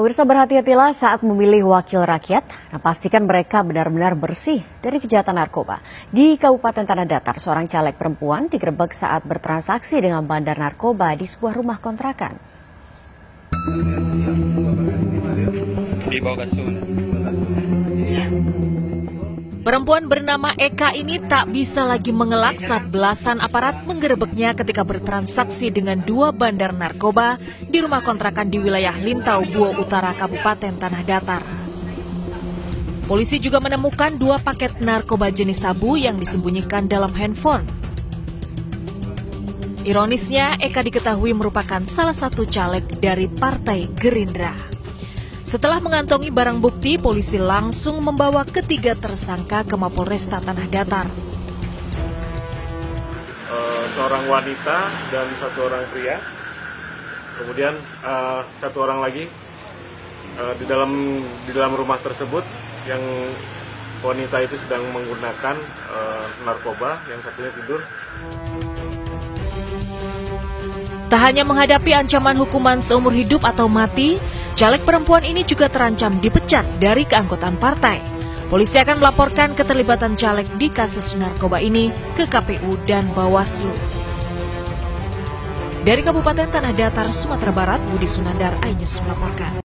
Pemirsa, berhati-hatilah saat memilih wakil rakyat. Nah, pastikan mereka benar-benar bersih dari kejahatan narkoba. Di Kabupaten Tanah Datar, seorang caleg perempuan digerebek saat bertransaksi dengan bandar narkoba di sebuah rumah kontrakan. Perempuan bernama Eka ini tak bisa lagi mengelak saat belasan aparat menggerebeknya ketika bertransaksi dengan dua bandar narkoba di rumah kontrakan di wilayah Lintau, Buo Utara, Kabupaten Tanah Datar. Polisi juga menemukan 2 paket narkoba jenis sabu yang disembunyikan dalam handphone. Ironisnya, Eka diketahui merupakan salah satu caleg dari Partai Gerindra. Setelah mengantongi barang bukti, polisi langsung membawa ketiga tersangka ke Mapolresta Tanah Datar. Seorang wanita dan 1 orang pria, kemudian 1 orang lagi di dalam rumah tersebut, yang wanita itu sedang menggunakan narkoba, yang satunya tidur. Tak hanya menghadapi ancaman hukuman seumur hidup atau mati, caleg perempuan ini juga terancam dipecat dari keanggotaan partai. Polisi akan melaporkan keterlibatan caleg di kasus narkoba ini ke KPU dan Bawaslu. Dari Kabupaten Tanah Datar, Sumatera Barat, Budi Sunandar, iNews melaporkan.